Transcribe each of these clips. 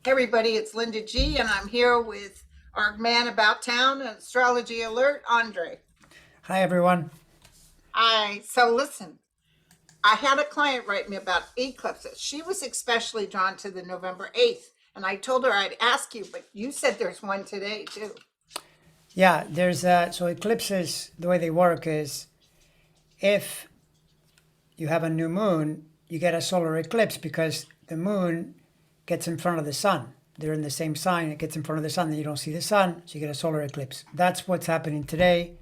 Hey everybody, it's Linda G, and I'm here with our man about town, Astrology Alert, Andre. Hi, everyone. So listen, I had a client write me about eclipses. She was especially drawn to the November 8th, and I told her I'd ask you, but you said there's one today too. Yeah, so eclipses, the way they work is if you have a new moon, you get a solar eclipse because the moon gets in front of the sun. They're in the same sign, it gets in front of the sun, then you don't see the sun, so you get a solar eclipse. That's what's happening today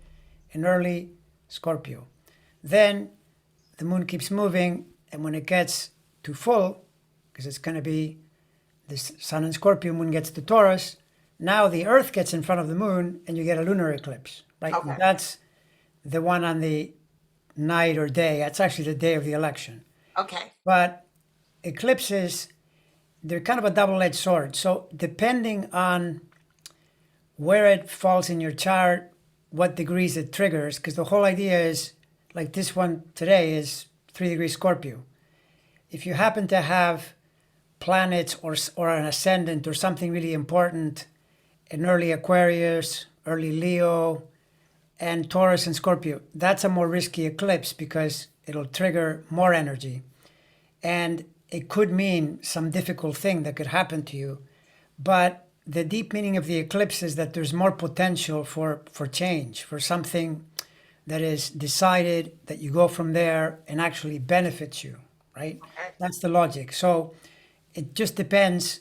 in early Scorpio. Then the moon keeps moving, and when it gets to full, because it's going to be the sun in Scorpio, moon gets to Taurus. Now the Earth gets in front of the moon, and you get a lunar eclipse, right? And Okay. that's the one on the night or day. That's actually the day of the election. Okay. But eclipses, they're kind of a double-edged sword. So depending on where it falls in your chart, what degrees it triggers, because the whole idea is like this one today is 3 degrees Scorpio. If you happen to have planets or an ascendant or something really important in early Aquarius, early Leo, and Taurus and Scorpio, that's a more risky eclipse because it'll trigger more energy. And it could mean some difficult thing that could happen to you. But the deep meaning of the eclipse is that there's more potential for change, for something that is decided that you go from there and actually benefits you, right? Okay. That's the logic. So it just depends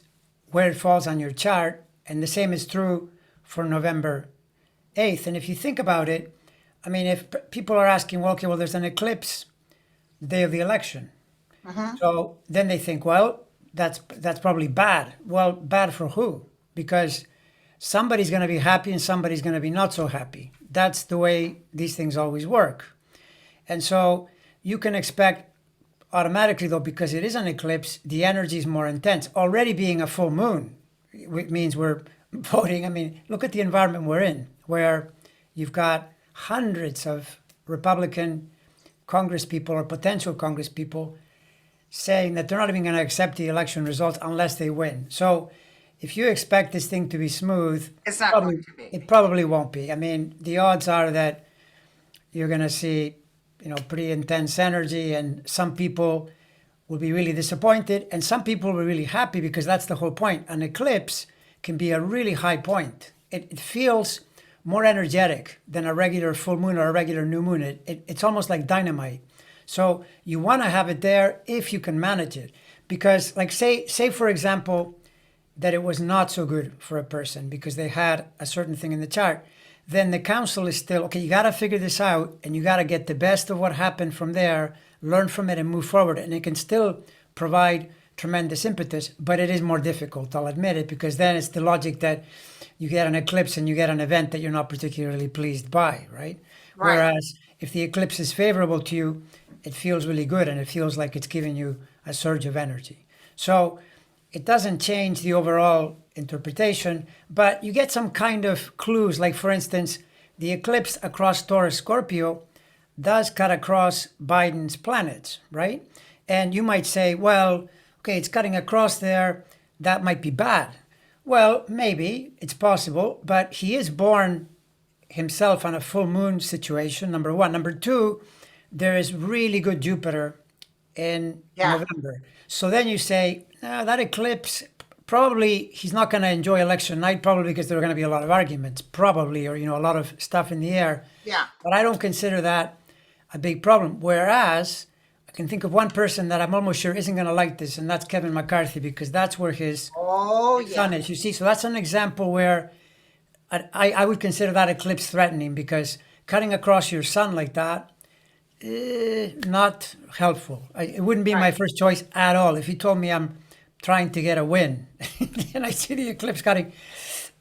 where it falls on your chart. And the same is true for November 8th. And if you think about it, I mean, if people are asking, well, okay, well, there's an eclipse the day of the election. Mm-hmm. So then they think, well, that's probably bad. Well, bad for who? Because somebody's going to be happy and somebody's going to be not so happy. That's the way these things always work. And so you can expect automatically, though, because it is an eclipse, the energy is more intense. Already being a full moon, it means we're voting. I mean, look at the environment we're in, where you've got hundreds of Republican Congress people or potential Congress people saying that they're not even going to accept the election results unless they win. So if you expect this thing to be smooth, It's not going probably to be. it probably won't be. I mean, the odds are that you're going to see, pretty intense energy, and some people will be really disappointed, and some people will be really happy because that's the whole point. An eclipse can be a really high point. It feels more energetic than a regular full moon or a regular new moon. It's almost like dynamite. So you want to have it there if you can manage it. Because like say for example, that it was not so good for a person because they had a certain thing in the chart, then the counsel is still, okay, you got to figure this out and you got to get the best of what happened from there, learn from it and move forward. And it can still provide tremendous impetus, but it is more difficult, I'll admit it, because then it's the logic that you get an eclipse and you get an event that you're not particularly pleased by, right? Right. Whereas if the eclipse is favorable to you, it feels really good and it feels like it's giving you a surge of energy. So it doesn't change the overall interpretation, but you get some kind of clues. Like, for instance, the eclipse across Taurus Scorpio does cut across Biden's planets, right? And you might say, well, okay, it's cutting across there. That might be bad. Well, maybe it's possible, but he is born himself on a full moon situation, number one. Number two, there is really good Jupiter in Yeah. November. So then you say, that eclipse, probably he's not going to enjoy election night, probably because there are going to be a lot of arguments, probably, or, a lot of stuff in the air. Yeah. But I don't consider that a big problem. Whereas I can think of one person that I'm almost sure isn't going to like this, and that's Kevin McCarthy, because that's where his Oh, yeah. sun is. You see, so that's an example where I would consider that eclipse threatening because cutting across your sun like that, not helpful. It wouldn't be my Right. first choice at all. If you told me I'm trying to get a win and I see the eclipse cutting,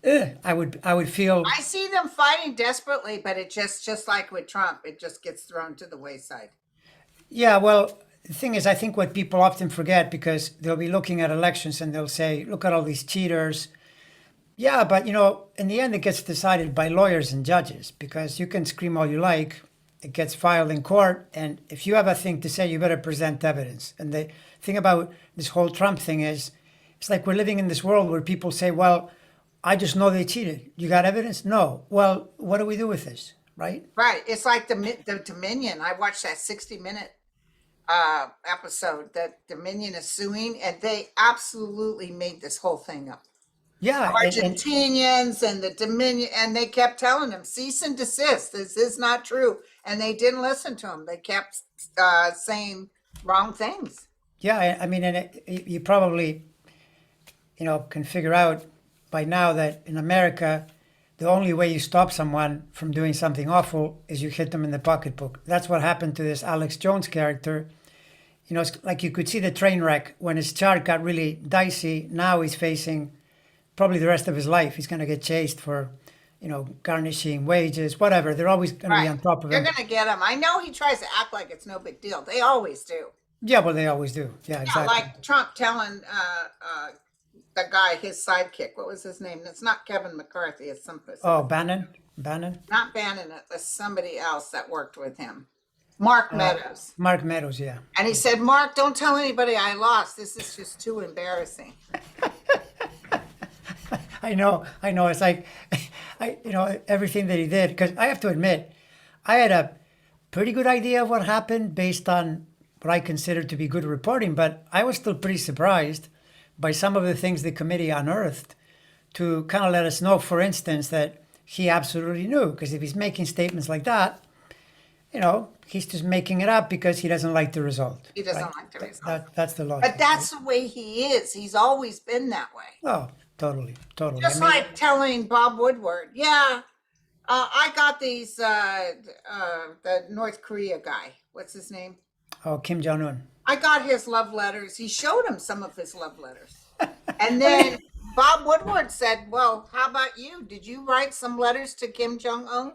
I would feel. I see them fighting desperately, but it just like with Trump, it just gets thrown to the wayside. Yeah, well, the thing is, I think what people often forget because they'll be looking at elections and they'll say, look at all these cheaters. Yeah, but in the end, it gets decided by lawyers and judges because you can scream all you like. It gets filed in court. And if you have a thing to say, you better present evidence. And the thing about this whole Trump thing is It's like we're living in this world where people say, well, I just know they cheated. You got evidence? No. Well, what do we do with this? Right? Right. It's like the Dominion. I watched that 60-minute episode that Dominion is suing, and they absolutely made this whole thing up. Yeah. And Argentinians and the Dominion, and they kept telling them, cease and desist. This is not true. And they didn't listen to them. They kept saying wrong things. yeah, I mean, and you probably, can figure out by now that in America, the only way you stop someone from doing something awful is you hit them in the pocketbook. That's what happened to this Alex Jones character. It's like you could see the train wreck when his chart got really dicey. Now he's facing probably the rest of his life. He's going to get chased for, garnishing wages, whatever. They're always going to be Right. on top of They're him. going to get him. I know he tries to act like it's no big deal. They always do. Yeah, well, they always do. Yeah, Yeah, exactly. like Trump telling the guy, his sidekick, what was his name? It's not Kevin McCarthy. It's Oh, Bannon? Bannon? not Bannon. It's somebody else that worked with him. Mark Meadows. Mark Meadows, yeah. And he said, Mark, don't tell anybody I lost. This is just too embarrassing. I know. It's like, everything that he did. Because I have to admit, I had a pretty good idea of what happened based on what I considered to be good reporting, but I was still pretty surprised by some of the things the committee unearthed to kind of let us know, for instance, that he absolutely knew. Because if he's making statements like that, he's just making it up because he doesn't like the result. He doesn't right? like the result. That's the logic. But that's the way he is. He's always been that way. Oh, totally. Just like telling Bob Woodward, I got these, the North Korea guy. What's his name? Oh, Kim Jong-un. I got his love letters. He showed him some of his love letters. And then Bob Woodward said, well, how about you? Did you write some letters to Kim Jong-un?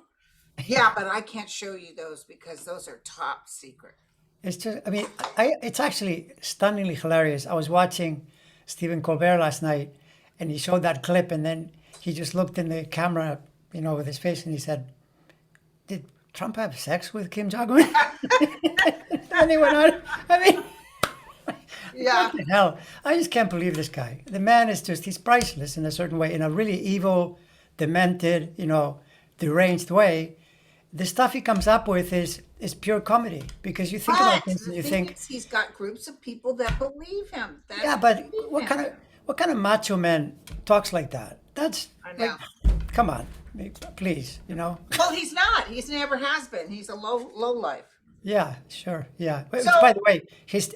Yeah, but I can't show you those because those are top secret. It's just, it's actually stunningly hilarious. I was watching Stephen Colbert last night, and he showed that clip, and then he just looked in the camera, with his face, and he said, "Did Trump have sex with Kim Jong-un?" And he went on. Yeah. What the hell? I just can't believe this guy. The man is he's priceless in a certain way, in a really evil, demented, deranged way. The stuff he comes up with is pure comedy, because you think about But things and the you thing think, is, he's got groups of people that believe him. That yeah, but believe what him. kind of macho man talks like that? That's I know. come on, please, Well, he's not. He's never has been. He's a low life. Yeah, sure, yeah. But So- by the way,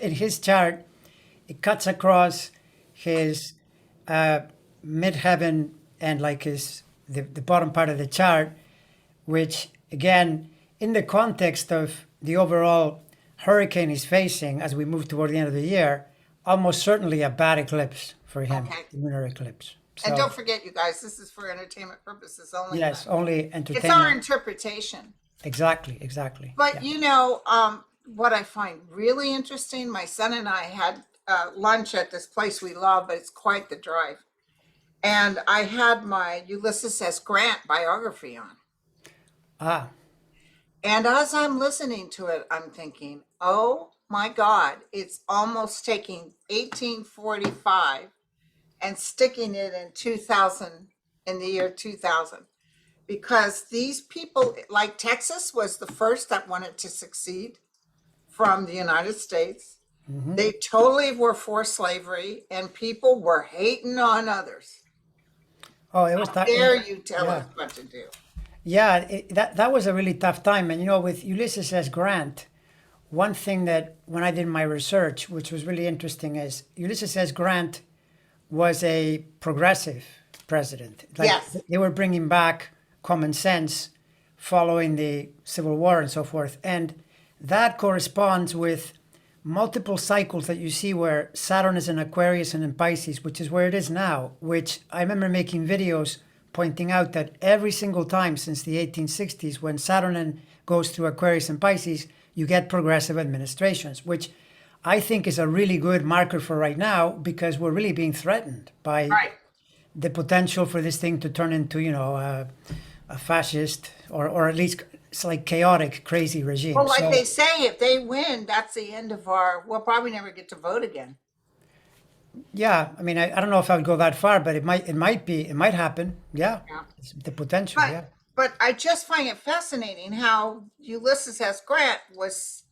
in his chart, it cuts across his midheaven and like the bottom part of the chart, which again, in the context of the overall hurricane he's facing as we move toward the end of the year, almost certainly a bad eclipse for him, Okay. the lunar eclipse. And So, don't forget, you guys, this is for entertainment purposes only. yes, but only it's our entertainment. interpretation. Exactly. But yeah. what I find really interesting, my son and I had lunch at this place we love, but it's quite the drive. And I had my Ulysses S. Grant biography on. Ah, And as I'm listening to it, I'm thinking, oh my God, it's almost taking 1845 and sticking it in 2000, in the year 2000. Because these people, like Texas was the first that wanted to succeed from the United States. They totally were for slavery, and people were hating on others. oh, it was that. Dare you tell yeah. us what to do? Yeah, that was a really tough time. And with Ulysses S. Grant, one thing that when I did my research, which was really interesting, is Ulysses S. Grant was a progressive president. Yes. They were bringing back common sense following the Civil War and so forth. And that corresponds with multiple cycles that you see where Saturn is in Aquarius and in Pisces, which is where it is now, which I remember making videos pointing out that every single time since the 1860s, when Saturn goes through Aquarius and Pisces, you get progressive administrations, which I think is a really good marker for right now, because we're really being threatened by Right. the potential for this thing to turn into, a fascist or at least it's like chaotic, crazy regime. Well, like So- they say, if they win, that's the end of we'll probably never get to vote again. Yeah, I mean, I don't know if I would go that far, but it might happen. Yeah, Yeah. it's the potential. But Yeah. but I just find it fascinating how Ulysses S. Grant was,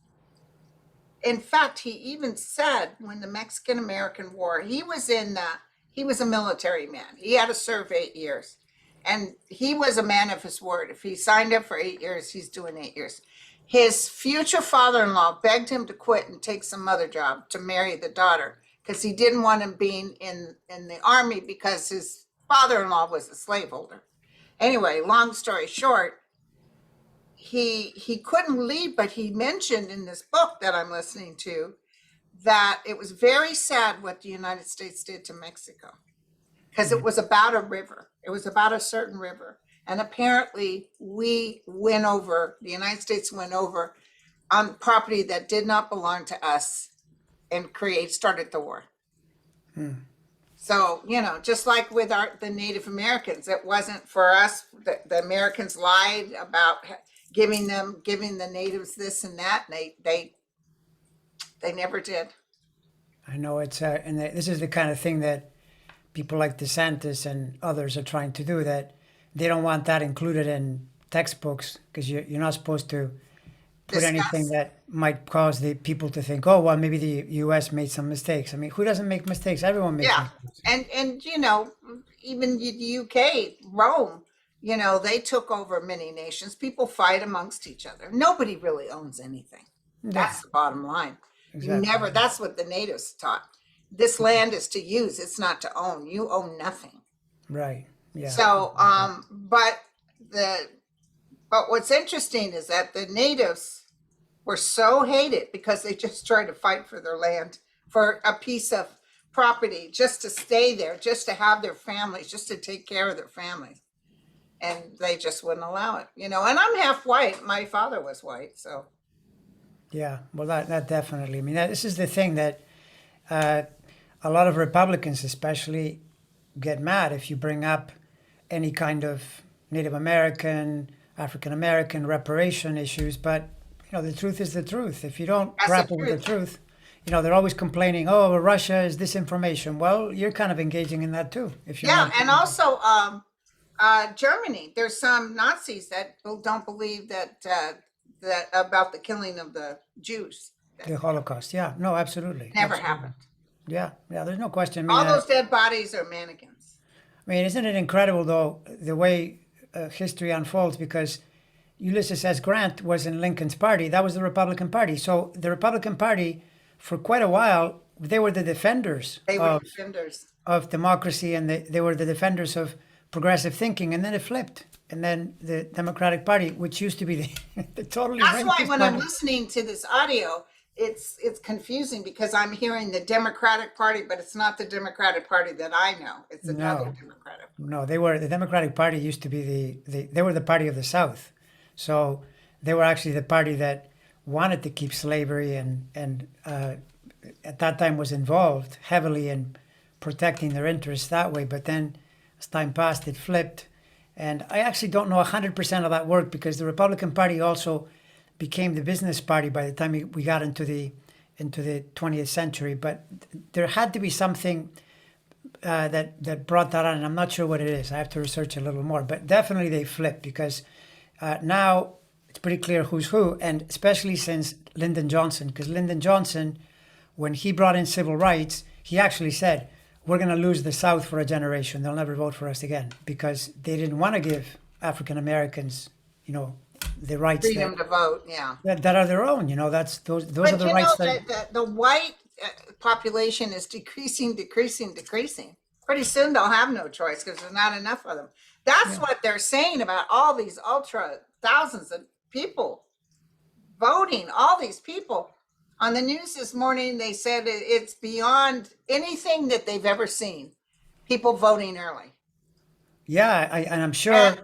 in fact, he even said when the Mexican American War, he was a military man. He had to serve 8 years. And he was a man of his word. If he signed up for 8 years, he's doing 8 years. His future father in law begged him to quit and take some other job to marry the daughter because he didn't want him being in the army because his father in law was a slaveholder. Anyway, long story short, he couldn't leave, but he mentioned in this book that I'm listening to that it was very sad what the United States did to Mexico because it Mm. was about a river. It was about a certain river. And apparently the United States went over on property that did not belong to us and started the war. Mm. So, just like with the Native Americans, it wasn't for us. The Americans lied about giving the natives this and that. And they never did. I know this is the kind of thing that people like DeSantis and others are trying to do. That they don't want that included in textbooks because you're not supposed to put anything Discuss. that might cause the people to think, oh, well, maybe the U.S. made some mistakes. I mean, who doesn't make mistakes? Everyone makes Yeah. mistakes. And even the UK, Rome, they took over many nations. People fight amongst each other. Nobody really owns anything. Yeah, That's the bottom line. exactly. That's what the natives taught. This land is to use, it's not to own. You own nothing. Right. Yeah. So, the but what's interesting is that the natives were so hated because they just tried to fight for their land, for a piece of property, just to stay there, just to have their families, just to take care of their families. And they just wouldn't allow it, And I'm half white. My father was white, so Yeah. Well, that definitely. I mean, this is the thing that uh, a lot of Republicans, especially, get mad if you bring up any kind of Native American, African American reparation issues. But the truth is the truth. If you don't that's the grapple with the truth. truth, they're always complaining. Oh, well, Russia is disinformation. Well, you're kind of engaging in that too. If you're Yeah, not and also Germany. There's some Nazis that don't believe that about the killing of the Jews. That the Holocaust, yeah, no, absolutely, never absolutely, happened. yeah, yeah. There's no question. All those dead bodies are mannequins. I mean, isn't it incredible though the way history unfolds? Because Ulysses S. Grant was in Lincoln's party. That was the Republican Party. So the Republican Party, for quite a while, they were the defenders They were defenders. of democracy and they were the defenders of progressive thinking. And then it flipped. And then the Democratic Party, which used to be the totally That's why racist when I'm party. listening to this audio, it's confusing because I'm hearing the Democratic Party, but it's not the Democratic Party that I know. It's another No, Democratic. no, the Democratic Party used to be they were the party of the South. So they were actually the party that wanted to keep slavery and at that time was involved heavily in protecting their interests that way. But then as time passed, it flipped. And I actually don't know 100% of that worked because the Republican Party also became the business party by the time we got into the 20th century. But there had to be something that brought that on, and I'm not sure what it is. I have to research a little more, but definitely they flipped because now it's pretty clear who's who, and especially since Lyndon Johnson, because Lyndon Johnson, when he brought in civil rights, he actually said, "We're going to lose the South for a generation. They'll never vote for us again," because they didn't want to give African Americans, the rights Freedom to vote, yeah. that are their own. That's those are But the rights that. the white population is decreasing, decreasing, decreasing. Pretty soon they'll have no choice because there's not enough of them. That's Yeah. what they're saying about all these ultra thousands of people voting, all these people. On the news this morning, they said it's beyond anything that they've ever seen. People voting early. Yeah, and I'm And sure,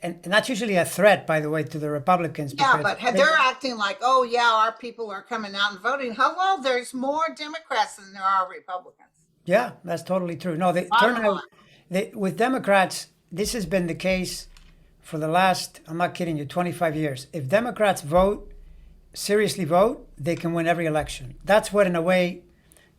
and that's usually a threat, by the way, to the Republicans yeah, because but they're acting like, oh, yeah, our people are coming out and voting. Hello, there's more Democrats than there are Republicans. yeah, that's totally true. No, the Bottom turnout line. with Democrats, this has been the case for the last, I'm not kidding you, 25 years. If Democrats seriously vote, they can win every election. That's what, in a way,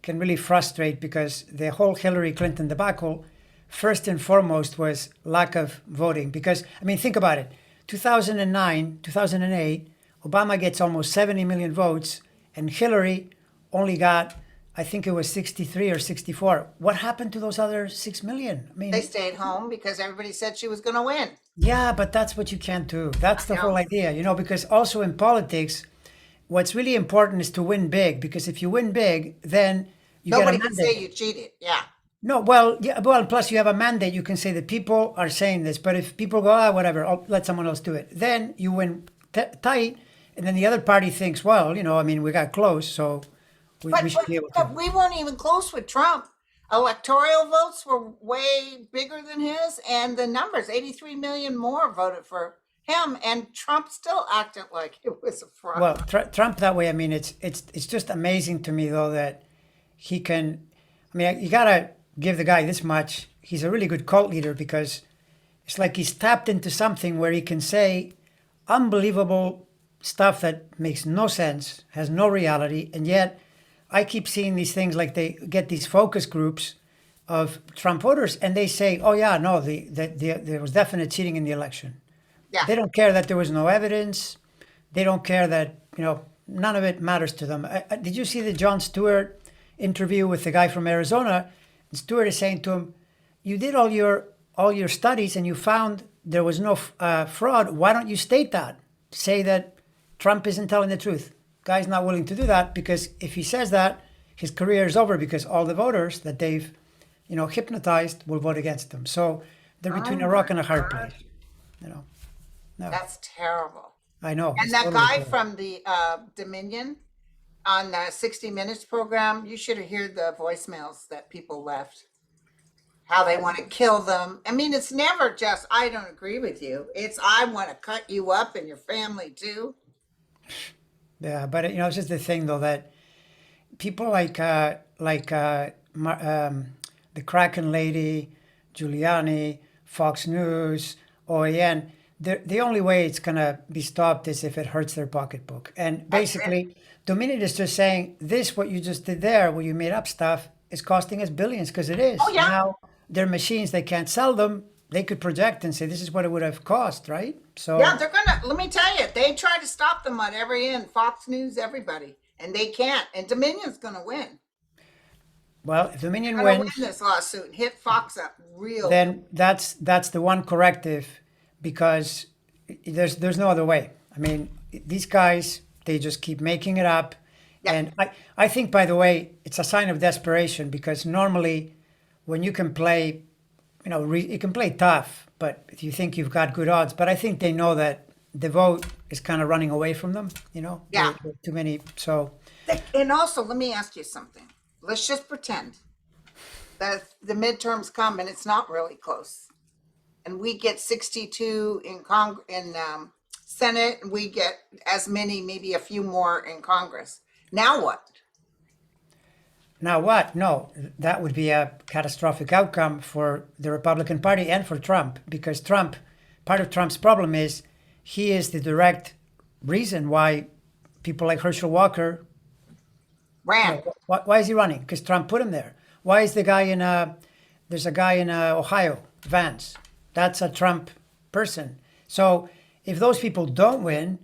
can really frustrate because the whole Hillary Clinton debacle, first and foremost, was lack of voting. Because, I mean, think about it. 2009, 2008, Obama gets almost 70 million votes, and Hillary only got, I think it was 63 or 64. What happened to those other 6 million? I They mean, stayed home because everybody said she was going to win. yeah, but that's what you can't do. That's the I whole know. idea, because also in politics, what's really important is to win big, because if you win big, then you get a Nobody can say mandate. you cheated. Yeah. No, well, yeah, well, plus you have a mandate. You can say that people are saying this, but if people go, whatever, I'll let someone else do it, then you win tight, and then the other party thinks, well, I mean, we got close, so we But should but be able to. but we weren't even close with Trump. Electoral votes were way bigger than his, and the numbers, 83 million more voted for him, and Trump still acted like it was a fraud. Well, Trump that way. I mean, it's just amazing to me though that he can. I mean, you gotta give the guy this much. He's a really good cult leader because it's like he's tapped into something where he can say unbelievable stuff that makes no sense, has no reality, and yet I keep seeing these things like they get these focus groups of Trump voters, and they say, "Oh yeah, no, there was definite cheating in the election." Yeah. They don't care that there was no evidence. They don't care that, none of it matters to them. Did you see the Jon Stewart interview with the guy from Arizona? And Stewart is saying to him, "You did all your studies and you found there was no fraud. Why don't you state that? Say that Trump isn't telling the truth." Guy's not willing to do that because if he says that, his career is over because all the voters that they've, hypnotized will vote against him. So they're between Oh a my rock and a hard God. place. You know. No, That's terrible. I know. And It's that totally guy terrible. from the Dominion on the 60 Minutes program, you should have heard the voicemails that people left, how they want to kill them. I mean, it's never just, I don't agree with you. It's, I want to cut you up and your family too. Yeah, but it's just the thing though that people like the Kraken lady, Giuliani, Fox News, OAN. The only way it's gonna be stopped is if it hurts their pocketbook. And That's it. basically, Dominion is just saying this: what you just did there, where you made up stuff, is costing us billions because it Oh, is. yeah. Now their machines, they can't sell them. They could project and say this is what it would have cost, right? Yeah, So they're gonna, let me tell you, they try to stop them on every end, Fox News, everybody, and they can't. And Dominion's gonna win. well, if They're Dominion gonna win wins, this lawsuit and hit Fox up real good. then that's the one corrective because there's no other way. I mean, these guys they just keep making it up, Yeah. and I think by the way it's a sign of desperation because normally when you can play, you can play tough, but if you think you've got good odds, but I think they know that the vote is kind of running away from them. Yeah. There are too many. So And also, let me ask you something. Let's just pretend that the midterms come and it's not really close, and we get 62 in Senate, and we get as many, maybe a few more in Congress. Now what? now what? No, that would be a catastrophic outcome for the Republican Party and for Trump because part of Trump's problem is he is the direct reason why people like Herschel Walker, Ran. why is he running? Because Trump put him there. Why is the guy there's a guy in Ohio, Vance. That's a Trump person. So if those people don't win,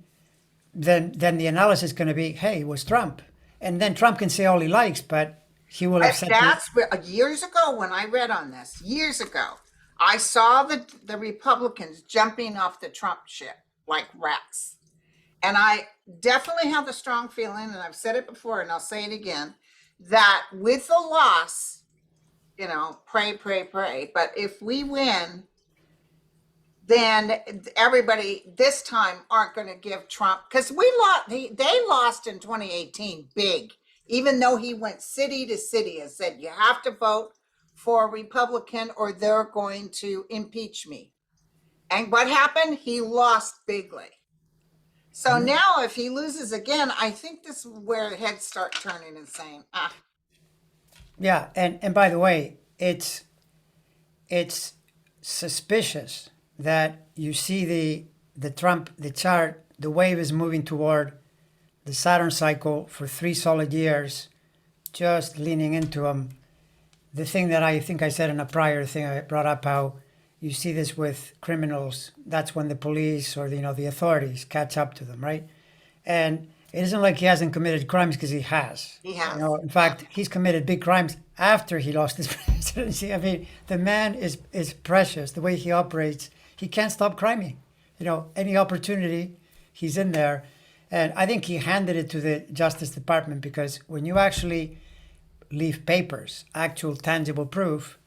then the analysis is going to be, hey, it was Trump. And then Trump can say all he likes, but he will have said to, Years ago when I read on this, years ago, I saw the Republicans jumping off the Trump ship like rats. And I definitely have the strong feeling, and I've said it before and I'll say it again, that with the loss, pray, pray, pray. But if we win, then everybody this time aren't going to give Trump, because we lost. They lost in 2018 big, even though he went city to city and said you have to vote for a Republican or they're going to impeach me. And what happened? He lost bigly. So now if he loses again, I think this is where heads start turning and saying, yeah. And by the way, it's suspicious that you see the chart, the wave is moving toward the Saturn cycle for 3 solid years, just leaning into them. The thing that I think I said in a prior thing, I brought up how you see this with criminals. That's when the police or the authorities catch up to them, right? And it isn't like he hasn't committed crimes, because he has. He has. In fact, he's committed big crimes after he lost his presidency. I mean, the man is precious. The way he operates, he can't stop criming. Any opportunity, he's in there. And I think he handed it to the Justice Department, because when you actually leave papers, actual tangible proof,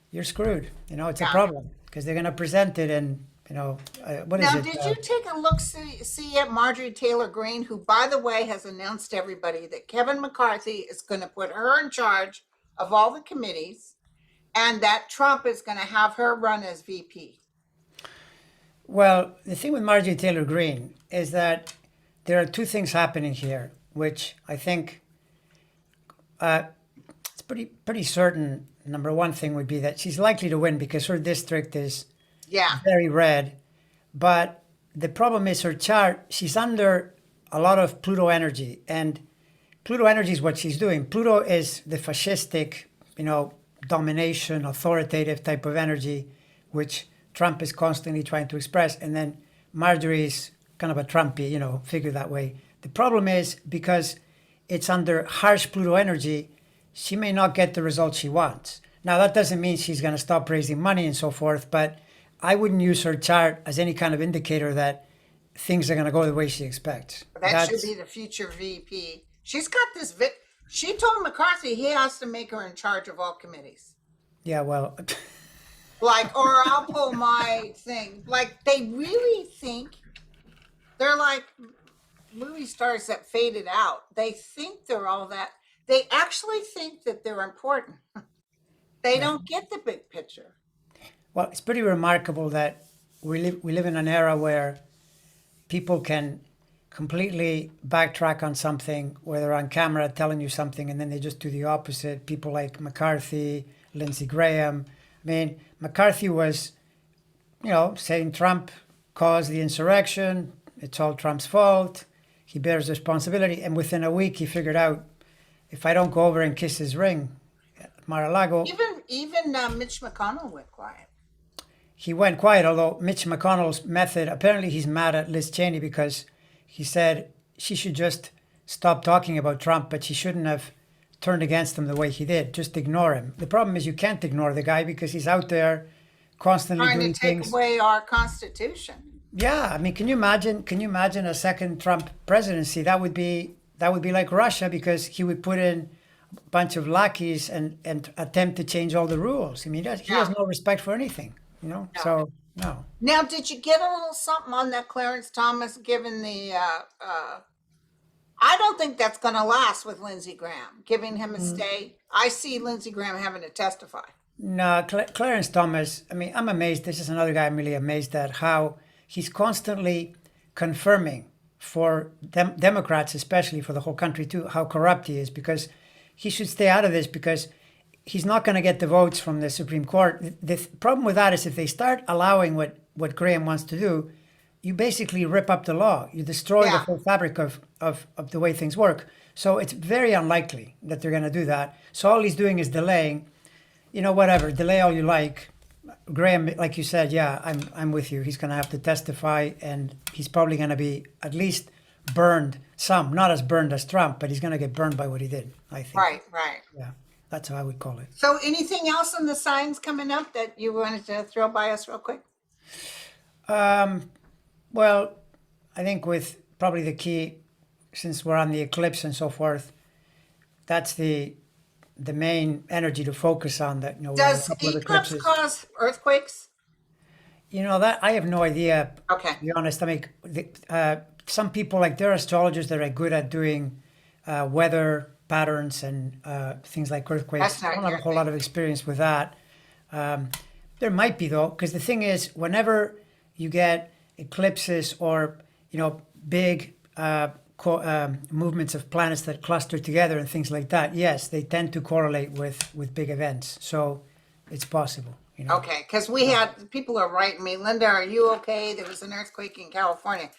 you're screwed. It's a problem, because they're going to present it and, what is Now, it? did you take a look see at Marjorie Taylor Greene, who, by the way, has announced to everybody that Kevin McCarthy is going to put her in charge of all the committees, and that Trump is going to have her run as VP? Well, the thing with Marjorie Taylor Greene is that there are two things happening here, which I think it's pretty certain. Number one thing would be that she's likely to win, because her district is Yeah. very red. But the problem is her chart, she's under a lot of Pluto energy. And Pluto energy is what she's doing. Pluto is the fascistic, domination, authoritative type of energy, which Trump is constantly trying to express. And then Marjorie is kind of a Trumpy, figure that way. The problem is, because it's under harsh Pluto energy, she may not get the results she wants. Now, that doesn't mean she's going to stop raising money and so forth, but I wouldn't use her chart as any kind of indicator that things are going to go the way she expects. That should be the future VP. She's got this. She told McCarthy he has to make her in charge of all committees. Yeah, well, Or I'll pull my thing. Like, they really think they're like movie stars that faded out. They think they're all that. They actually think that they're important. They don't get the big picture. well, it's pretty remarkable that we live in an era where people can completely backtrack on something, where they're on camera telling you something, and then they just do the opposite. People like McCarthy, Lindsey Graham. I mean, McCarthy was, saying Trump caused the insurrection. It's all Trump's fault. He bears responsibility. And within a week, he figured out, if I don't go over and kiss his ring at Mar-a-Lago. Even Mitch McConnell went quiet. He went quiet, although Mitch McConnell's method, apparently he's mad at Liz Cheney, because he said she should just stop talking about Trump, but she shouldn't have turned against him the way he did. Just ignore him. The problem is, you can't ignore the guy, because he's out there constantly Trying doing to take things. away our Constitution. Yeah, I mean, can you imagine a second Trump presidency? That would be like Russia, because he would put in a bunch of lackeys and attempt to change all the rules. I mean, he has no respect for anything, So no. Now, did you get a little something on that Clarence Thomas giving the? I don't think that's going to last with Lindsey Graham giving him a stay. I see Lindsey Graham having to testify. No, Clarence Thomas, I mean, I'm amazed. This is another guy I'm really amazed at, how he's constantly confirming for Democrats, especially for the whole country too, how corrupt he is, because he should stay out of this, because he's not going to get the votes from the Supreme Court. The problem with that is, if they start allowing what Graham wants to do, you basically rip up the law. You destroy the whole fabric of the way things work. So it's very unlikely that they're going to do that. So all he's doing is delaying. Whatever, delay all you like. Graham, like you said, yeah, I'm with you. He's going to have to testify, and he's probably going to be at least burned some, not as burned as Trump, but he's going to get burned by what he did, I think. Right. Yeah, that's how I would call it. So, anything else in the signs coming up that you wanted to throw by us real quick? Well, I think with probably the key, since we're on the eclipse and so forth, that's the main energy to focus on. That Does eclipse cause earthquakes? That I have no idea. Okay. To be honest, I mean, some people, like, there are astrologers that are good at doing weather patterns and things like earthquakes. I don't have a whole lot of experience with that. There might be, though, because the thing is, whenever you get eclipses or big movements of planets that cluster together and things like that, yes, they tend to correlate with big events. So it's possible. Okay, because we had people are writing me, Linda, are you okay? There was an earthquake in California.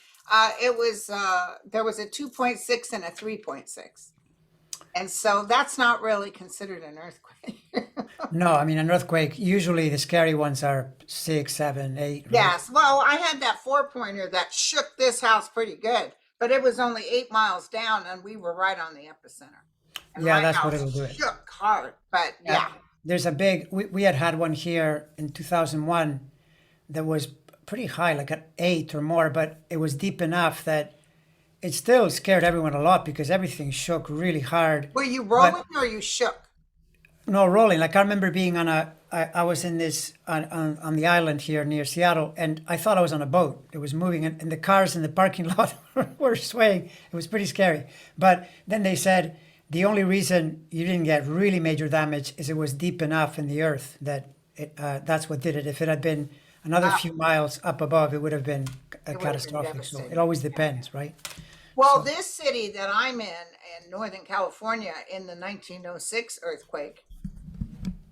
There was a 2.6 and a 3.6. And so that's not really considered an earthquake. No, I mean, an earthquake, usually the scary ones are 6, 7, 8, right? Yes, well, I had that four-pointer that shook this house pretty good, but it was only 8 miles down and we were right on the epicenter. And Yeah, my that's what house it'll do it. shook hard, but Yeah. yeah. There's a big, we had one here in 2001 that was pretty high, like an 8 or more, but it was deep enough that it still scared everyone a lot because everything shook really hard. Were you But rolling or you shook? no rolling. Like I remember being I was in this on the island here near Seattle, and I thought I was on a boat. It was moving, and the cars in the parking lot were swaying. It was pretty scary. But then they said the only reason you didn't get really major damage is it was deep enough in the earth that that's what did it. If it had been another Ah, few miles up above, it would have been it would have been catastrophic. So it devastating. always depends, right? Well, So this city that I'm in Northern California, in the 1906 earthquake,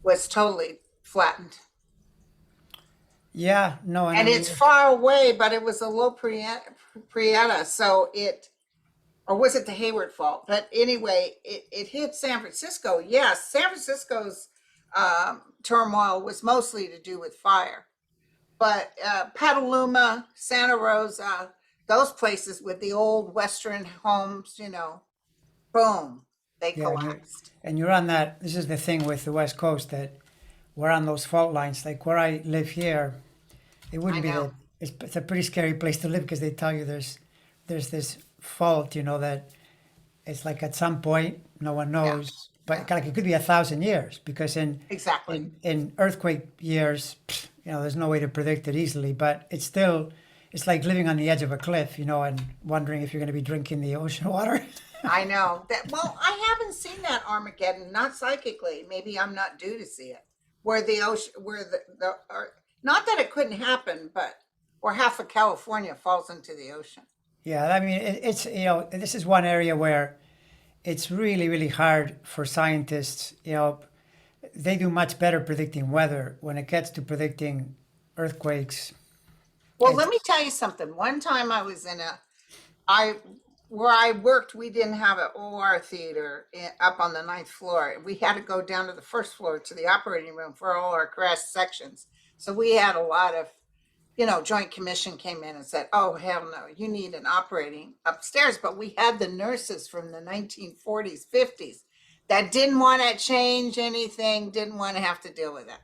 was totally flattened. yeah, no, and I And it's mean, far away, but it was a low Prieta, so it, or was it the Hayward fault? But anyway, it hit San Francisco. Yes, San Francisco's turmoil was mostly to do with fire. But Petaluma, Santa Rosa, those places with the old Western homes, boom, they yeah, collapsed. and you're on that. This is the thing with the West Coast that we're on those fault lines. Like where I live here, it I wouldn't be know. the. It's a pretty scary place to live because they tell you there's this fault, that it's like at some point no one Yeah, knows, yeah, but like it could be 1,000 years because exactly. in earthquake years, there's no way to predict it easily. But it's like living on the edge of a cliff, and wondering if you're going to be drinking the ocean water. I know that. Well, I haven't seen that Armageddon, not psychically. Maybe I'm not due to see it. Where the ocean, where or, not that it couldn't happen, but where half of California falls into the ocean. Yeah, I mean, it's this is one area where it's really, really hard for scientists. They do much better predicting weather. When it gets to predicting earthquakes, Well, let me it's tell you something. One time I was in I where I worked, we didn't have an OR theater up on the ninth floor. We had to go down to the first floor to the operating room for all our crash sections. So we had a lot of, Joint Commission came in and said, "Oh hell no, you need an operating upstairs." But we had the nurses from the 1940s, 50s that didn't want to change anything, didn't want to have to deal with it.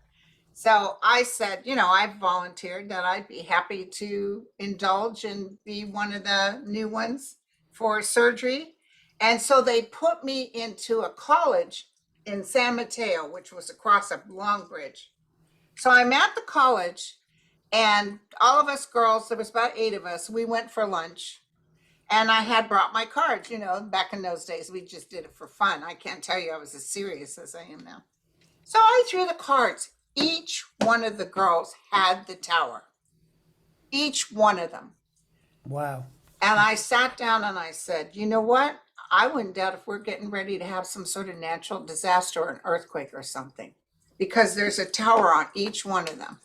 So I said, I volunteered that I'd be happy to indulge and be one of the new ones for surgery. And so they put me into a college in San Mateo, which was across a long bridge. So I'm at the college, and all of us girls, there was about 8 of us, we went for lunch. And I had brought my cards, back in those days, we just did it for fun. I can't tell you I was as serious as I am now. So I threw the cards. Each one of the girls had the tower, each one of them. wow. And I sat down and I said, you know what? I wouldn't doubt if we're getting ready to have some sort of natural disaster or an earthquake or something, because there's a tower on each one of them.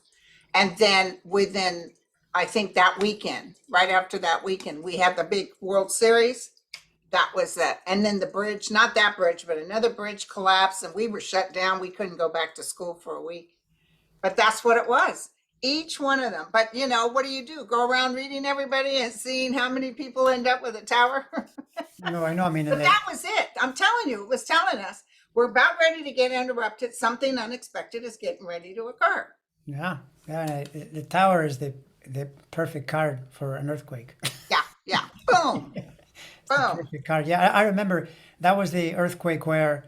And then within, I think that weekend, right after that weekend, we had the big World Series. That was that. And then the bridge, not that bridge, but another bridge collapsed and we were shut down. We couldn't go back to school for a week. But that's what it was. Each one of them. But what do you do? Go around reading everybody and seeing how many people end up with a tower? No, I know. I mean, and But that was it. I'm telling you, it was telling us we're about ready to get interrupted. Something unexpected is getting ready to occur. yeah, yeah. The tower is the perfect card for an earthquake. Yeah, yeah. Boom, The boom. perfect card. Yeah, I remember that was the earthquake where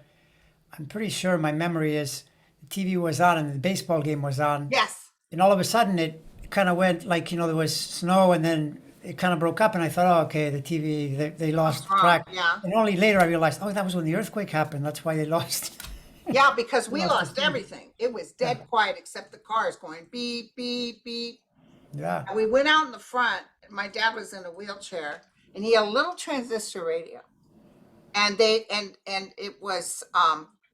I'm pretty sure my memory is the TV was on and the baseball game was on, Yes. and all of a sudden it kind of went like there was snow and then it kind of broke up and I thought, oh, okay, the TV they lost Wrong. track, Yeah. and only later I realized, oh, that was when the earthquake happened. That's why they lost Yeah, because we lost the lost TV. everything. It was Yeah, dead quiet except the cars going beep, beep, beep. yeah. And we went out in the front. My dad was in a wheelchair and he had a little transistor radio. And and it was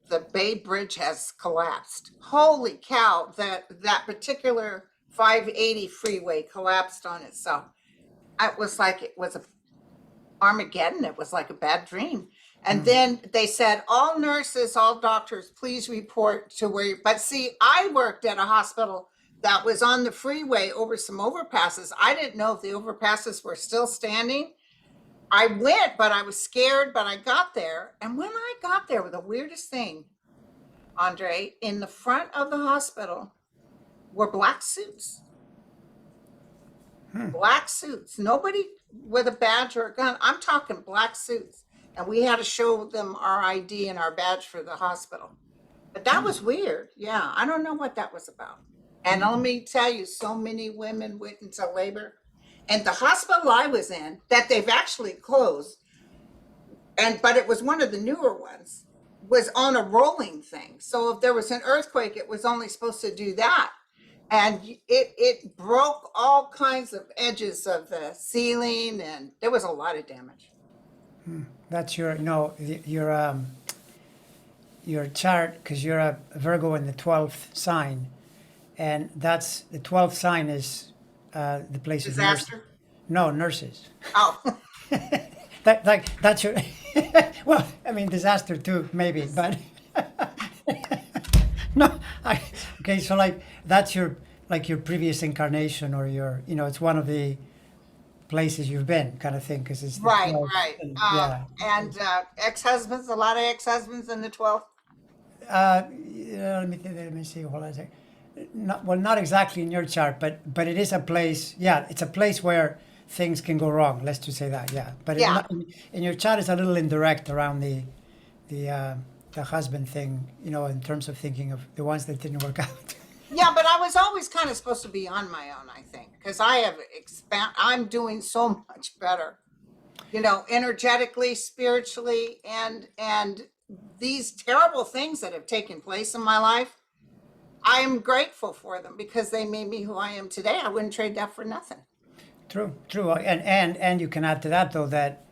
the Bay Bridge has collapsed. Holy cow, that particular 580 freeway collapsed on itself. It was like it was a Armageddon. It was like a bad dream. And then they said, all nurses, all doctors, please report to where you, but see, I worked at a hospital that was on the freeway over some overpasses. I didn't know if the overpasses were still standing. I went, but I was scared, but I got there. And when I got there, the weirdest thing, Andre, in the front of the hospital were black suits. Black suits. Nobody with a badge or a gun. I'm talking black suits. And we had to show them our ID and our badge for the hospital. But that was weird. Yeah, I don't know what that was about. And let me tell you, so many women went into labor. And the hospital I was in, that they've actually closed, but it was one of the newer ones, was on a rolling thing. So if there was an earthquake, it was only supposed to do that. And it broke all kinds of edges of the ceiling, and there was a lot of damage. That's your, your chart, because you're a Virgo in the 12th sign, and that's the 12th sign is the place of nurses. Disaster? No, nurses. Oh, That's your. Well, I mean, disaster too, maybe, but no. Okay, so like that's your your previous incarnation, or your it's one of the places you've been, kind of thing, because it's the right, 12th, right. and, yeah. And ex-husbands, a lot of ex-husbands in the 12th. Yeah, let me see. Hold on a second. Not exactly in your chart, but it is a place. Yeah, it's a place where things can go wrong. Let's just say that. Yeah, but Yeah. in your chart is a little indirect around the husband thing. In terms of thinking of the ones that didn't work out. Yeah, but I was always kind of supposed to be on my own, I think, because I'm doing so much better, energetically, spiritually, and these terrible things that have taken place in my life, I am grateful for them because they made me who I am today. I wouldn't trade that for nothing. True, and you can add to that though that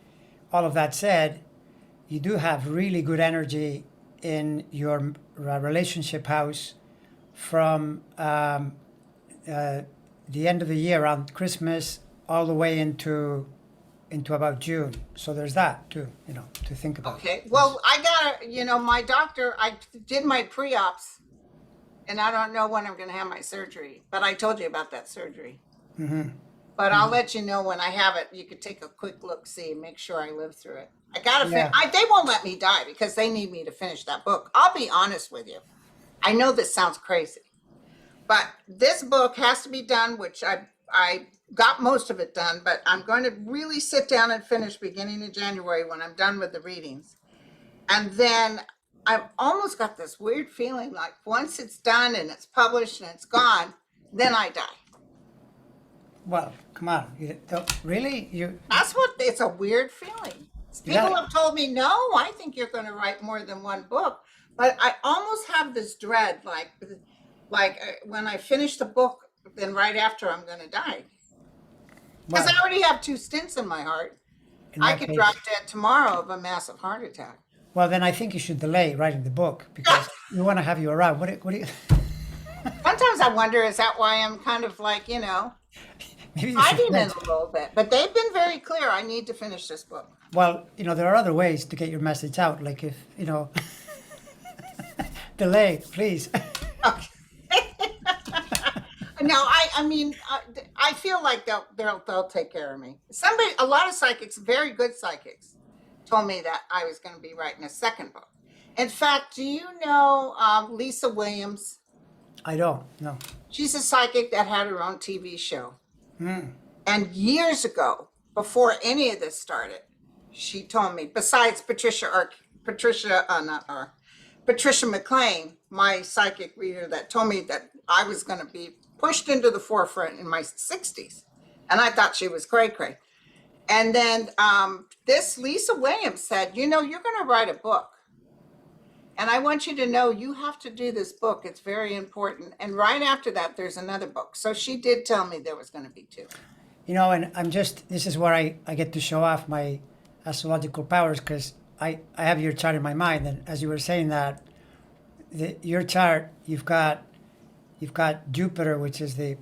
all of that said, you do have really good energy in your relationship house from the end of the year around Christmas all the way into about June. So there's that too, to think about. Okay. Well, I got my doctor, I did my pre-ops, and I don't know when I'm going to have my surgery, but I told you about that surgery. But I'll let you know when I have it. You could take a quick look, see, and make sure I live through it. I got to Yeah. they won't let me die because they need me to finish that book. I'll be honest with you. I know this sounds crazy, but this book has to be done, which I got most of it done, but I'm going to really sit down and finish beginning of January when I'm done with the readings. And then I've almost got this weird feeling like once it's done and it's published and it's gone, then I die. Well, come on, really It's a weird feeling. People Yeah. have told me, no, I think you're going to write more than one book. But I almost have this dread, when I finish the book, then right after I'm going to die. Because Well, I already have 2 stents in my heart. in I that could case- drop dead tomorrow of a massive heart attack. Well, then I think you should delay writing the book because we want to have you around. What do you? Sometimes I wonder, is that why I'm kind of Maybe you should fighting plan- it a little bit? But they've been very clear. I need to finish this book. Well, there are other ways to get your message out. Like if delay, please. Okay. No, I feel like they'll take care of me. A lot of psychics, very good psychics, told me that I was going to be writing a second book. In fact, do you know Lisa Williams? I don't. No. She's a psychic that had her own TV show. And years ago, before any of this started, she told me, besides Patricia McLean, my psychic reader, that told me that I was going to be pushed into the forefront in my 60s. And I thought she was cray-cray. And then this Lisa Williams said, you're going to write a book. And I want you to know you have to do this book. It's very important. And right after that, there's another book. So she did tell me there was going to be 2. And this is where I get to show off my astrological powers because I have your chart in my mind. And as you were saying that, your chart, you've got Jupiter, which is the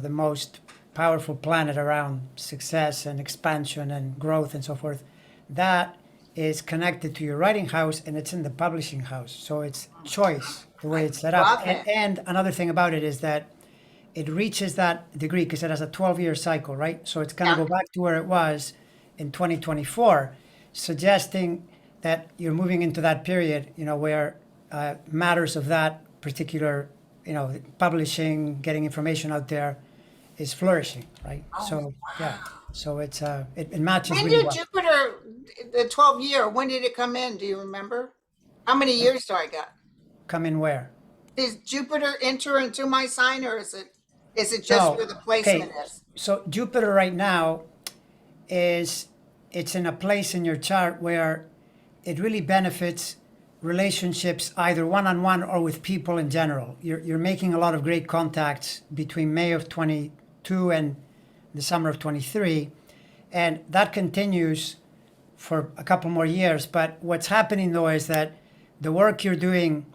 most powerful planet around success and expansion and growth and so forth. That is connected to your writing house and it's in the publishing house. So it's choice, the way it's set up. Love it. And another thing about it is that it reaches that degree because it has a 12-year cycle, right? So it's going to Yeah. go back to where it was in 2024, suggesting that you're moving into that period, where matters of that particular, publishing, getting information out there is flourishing, right? So, yeah. So it matches When really did well. Jupiter, the 12 year, when did it come in? Do you remember? How many years do I got? Come in where? Does Jupiter enter into my sign, or is it just No. where the placement Okay. is? So Jupiter right now is it's in a place in your chart where it really benefits relationships either one-on-one or with people in general. You're making a lot of great contacts between May of 22 and the summer of 23, and that continues for a couple more years. But what's happening though is that the work you're doing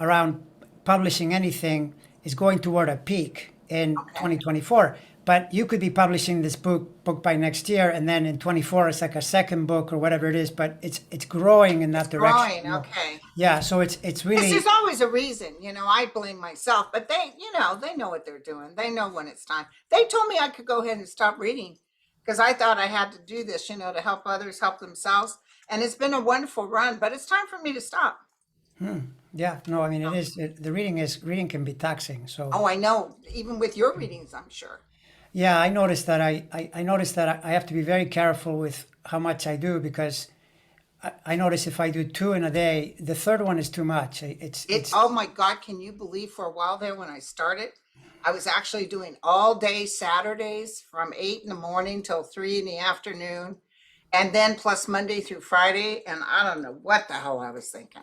around publishing anything is going toward a peak in Okay. 2024. But you could be publishing this book by next year, and then in 24 it's like a second book or whatever it is. But it's growing in that direction. Growing, okay. Yeah. So it's Because really there's always a reason, I blame myself, but they know what they're doing. They know when it's time. They told me I could go ahead and stop reading because I thought I had to do this, to help others help themselves. And it's been a wonderful run, but it's time for me to stop. yeah. No, I mean it is. The reading can be taxing. So Oh, I know. Even with your readings, I'm sure. yeah, I noticed that I noticed that I have to be very careful with how much I do because I notice if I do two in a day, the third one is too much. Oh my God, can you believe for a while there when I started, I was actually doing all day Saturdays from 8 in the morning till 3 in the afternoon, and then plus Monday through Friday, and I don't know what the hell I was thinking.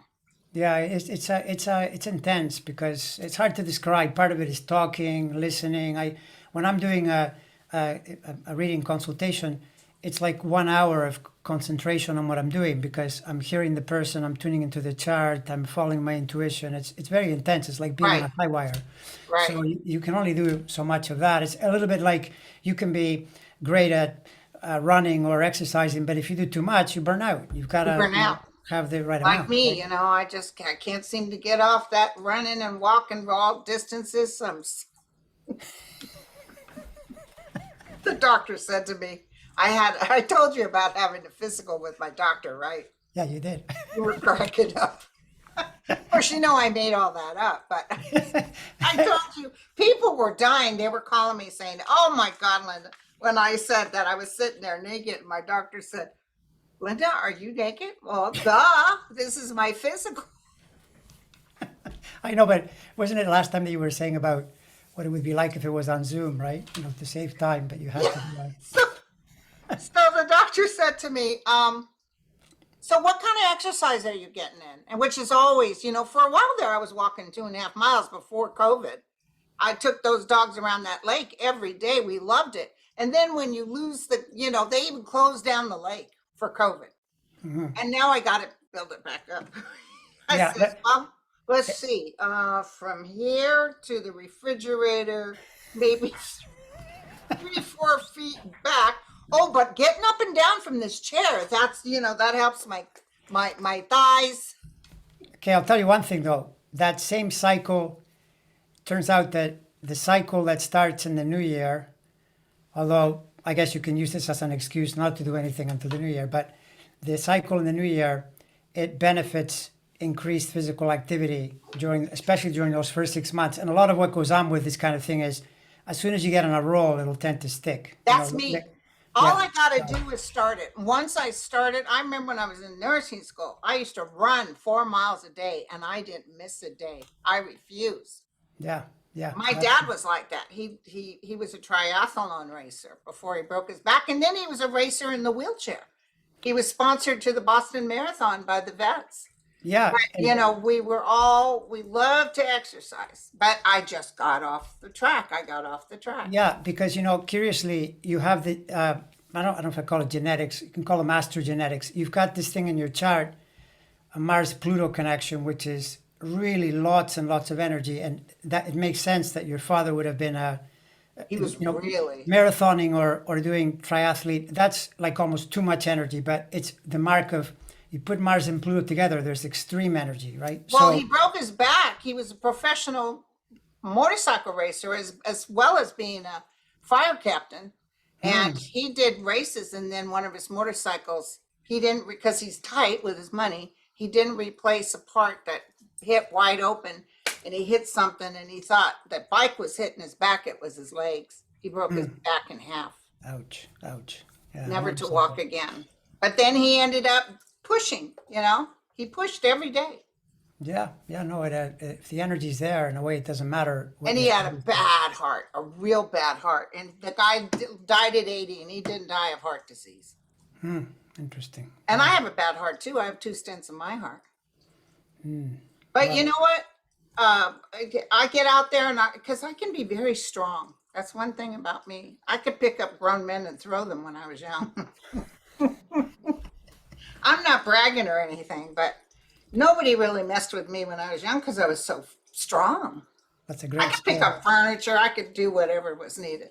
Yeah, it's intense because it's hard to describe. Part of it is talking, listening. When I'm doing a, a reading consultation, it's like 1 hour of concentration on what I'm doing because I'm hearing the person, I'm tuning into the chart, I'm following my intuition. It's very intense. It's like being on Right, a high wire. right. So you can only do so much of that. It's a little bit like you can be great at running or exercising, but if you do too much, you burn out. You've got You to burn out. have the right Like amount, me, right? I can't seem to get off that running and walking all distances. The doctor said to me, I told you about having a physical with my doctor, right? Yeah, you did. You were cracking up. Of course, I made all that up, but I told you, people were dying. They were calling me saying, "Oh my God, Linda," when I said that I was sitting there naked. And my doctor said, "Linda, are you naked?" Well, duh, this is my physical. I know, but wasn't it last time that you were saying about what it would be like if it was on Zoom, right? To save time, but you had to do that. So the doctor said to me, "So what kind of exercise are you getting in?" And which is always, for a while there, I was walking 2.5 miles before COVID. I took those dogs around that lake every day. We loved it. And then when you lose they even closed down the lake for COVID. And now I got to build it back up. I Yeah, said, well, let's see. From here to the refrigerator, maybe 3, 4 feet back. Oh, but getting up and down from this chair, that helps my thighs. okay, I'll tell you one thing though. That same cycle turns out that the cycle that starts in the new year, although I guess you can use this as an excuse not to do anything until the new year, but the cycle in the new year, it benefits increased physical activity especially during those first 6 months. And a lot of what goes on with this kind of thing is as soon as you get on a roll, it'll tend to stick. That's me. All Yeah. I got to do is start it. Once I started, I remember when I was in nursing school, I used to run 4 miles a day and I didn't miss a day. I refused. Yeah. Yeah. My dad was like that. He was a triathlon racer before he broke his back, and then he was a racer in the wheelchair. He was sponsored to the Boston Marathon by the vets. Yeah. But we love to exercise, but I just got off the track. I got off the track. Yeah, because curiously, you have the I don't know if I call it genetics. You can call it master genetics. You've got this thing in your chart, a Mars-Pluto connection, which is really lots and lots of energy, and that it makes sense that your father would have been He was really. marathoning or doing triathlete. That's like almost too much energy, but it's the mark of you put Mars and Pluto together, there's extreme energy, right? Well, So he broke his back. He was a professional motorcycle racer as well as being a fire captain. And he did races, and then one of his motorcycles, he didn't, because he's tight with his money, he didn't replace a part that hit wide open, and he hit something, and he thought that bike was hitting his back, it was his legs. He broke his back in half, ouch, ouch. Yeah, never to motorcycle. walk again. But then he ended up pushing, he pushed every day. Yeah, yeah, no, if the energy's there, in a way, it doesn't matter. And he had a bad heart, a real bad heart. And the guy died at 80, and he didn't die of heart disease. Interesting. And I have a bad heart too. I have 2 stents in my heart. But you know what? I get out there because I can be very strong. That's one thing about me. I could pick up grown men and throw them when I was young. I'm not bragging or anything, but nobody really messed with me when I was young because I was so strong. That's a I great could pick skill. up furniture. I could do whatever was needed.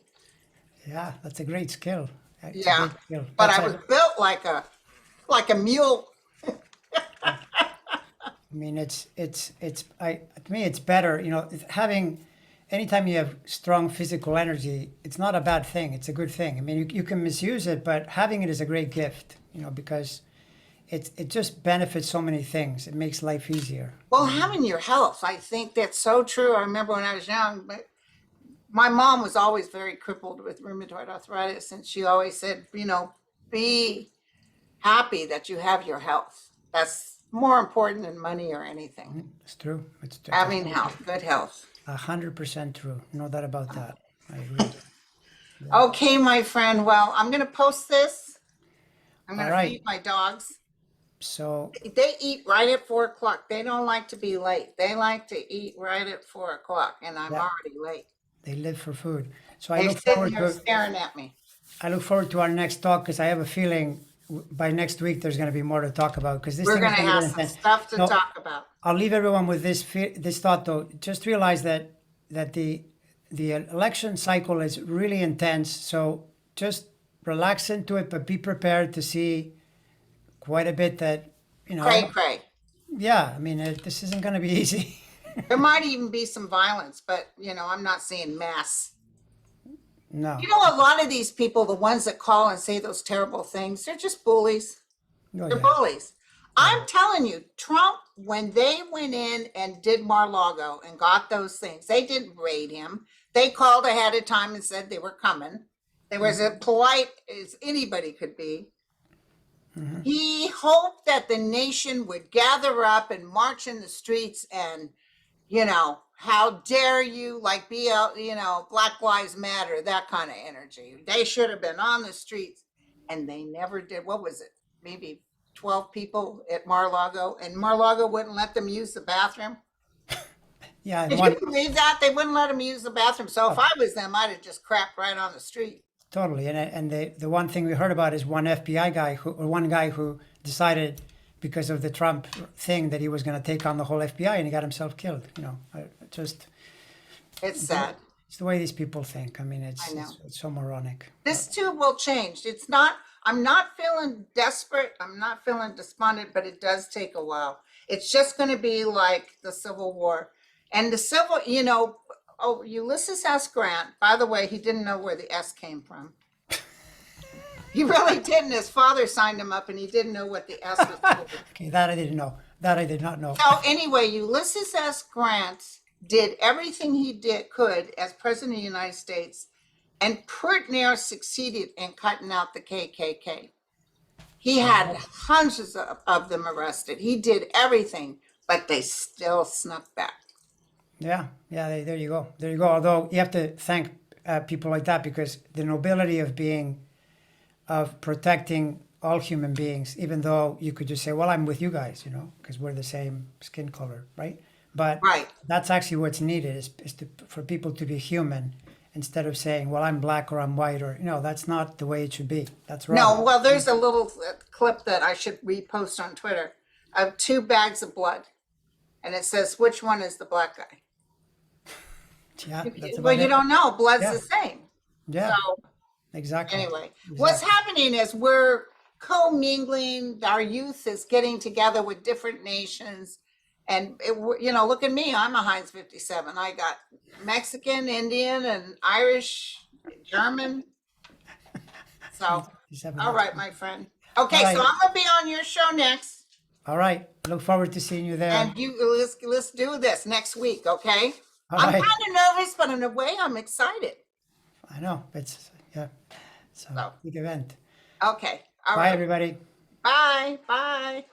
Yeah, that's a great skill. It's a Yeah, great skill. but That's I was built like a mule. I mean, to me, it's better, having, anytime you have strong physical energy, it's not a bad thing. It's a good thing. I mean, you can misuse it, but having it is a great gift, because it just benefits so many things. It makes life easier. Well, having your health, I think that's so true. I remember when I was young, but my mom was always very crippled with rheumatoid arthritis, and she always said, be happy that you have your health. That's more important than money or anything. It's true. It's Having health, good health. 100% true. No doubt about that. I agree. Okay, my friend. Well, I'm going to post this. I'm going All to right. feed my dogs. So, They eat right at 4 o'clock. They don't like to be late. They like to eat right at 4 o'clock, and I'm Yeah. already late. they live for food. So They're sitting here staring at me. I look forward to our next talk because I have a feeling by next week there's going to be more to talk about because this We're thing going is to gonna have be some intense. stuff to No, talk about. I'll leave everyone with this thought though. Just realize that the election cycle is really intense. So just relax into it, but be prepared to see quite a bit that Cray. Yeah, I mean this isn't going to be easy. There might even be some violence, but I'm not seeing mass. No. A lot of these people, the ones that call and say those terrible things, they're just bullies. Oh, They're yeah. bullies. I'm telling you, Trump, when they went in and did Mar-a-Lago and got those things, they didn't raid him. They called ahead of time and said they were coming. They were as polite as anybody could be. He hoped that the nation would gather up and march in the streets and, how dare you, like Black Lives Matter, that kind of energy. They should have been on the streets, and they never did. What was it? Maybe 12 people at Mar-a-Lago, and Mar-a-Lago wouldn't let them use the bathroom. Yeah, and Did you believe that? They wouldn't let them use the bathroom. So if I was them, I'd have just crapped right on the street. totally. And the one thing we heard about is one guy who decided because of the Trump thing that he was going to take on the whole FBI and he got himself killed. It's sad. It's the way these people think. I mean, I know. it's so moronic. This too will change. I'm not feeling desperate. I'm not feeling despondent, but it does take a while. It's just going to be like the Civil War. And Ulysses S. Grant, by the way, he didn't know where the S came from. He really didn't. His father signed him up and he didn't know what the S was for. Okay, that I didn't know. That I did not know. So anyway, Ulysses S. Grant did everything he could as president of the United States and pretty near succeeded in cutting out the KKK. He had hundreds of them arrested. He did everything, but they still snuck back. Yeah, there you go. There you go. Although you have to thank people like that because the nobility of protecting all human beings, even though you could just say, well, I'm with you guys, because we're the same skin color, right? But Right. that's actually what's needed is for people to be human instead of saying, well, I'm black or I'm white or, that's not the way it should be. That's wrong. No, well, there's a little clip that I should repost on Twitter of 2 bags of blood. And it says, which one is the black guy? Yeah, that's Well, about you it. don't know. Blood's Yeah. the same. Yeah, So exactly. anyway, what's happening is we're commingling. Our youth is getting together with different nations. And, look at me. I'm a Heinz 57. I got Mexican, Indian, and Irish, German. So, all right, my friend. All Okay, so right. I'm going to be on your show next. All right. Look forward to seeing you there. And let's do this next week, okay? All I'm right. kind of nervous, but in a way, I'm excited. I know. Yeah. So, So, big event. okay. All Bye, right. everybody. Bye. Bye.